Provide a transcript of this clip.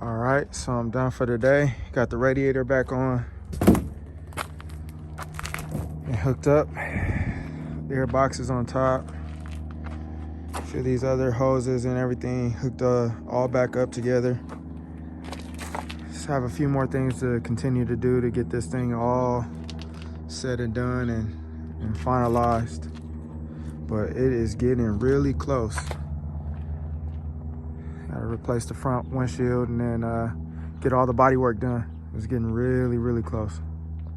All right, so I'm done for the day. Got the radiator back on and hooked up. Air box is on top. A few of these other hoses and everything hooked all back up together. Just have a few more things to continue to do to get this thing all said and done and finalized. But it is getting really close. Gotta replace the front windshield and then get all the body work done. It's getting really, really close.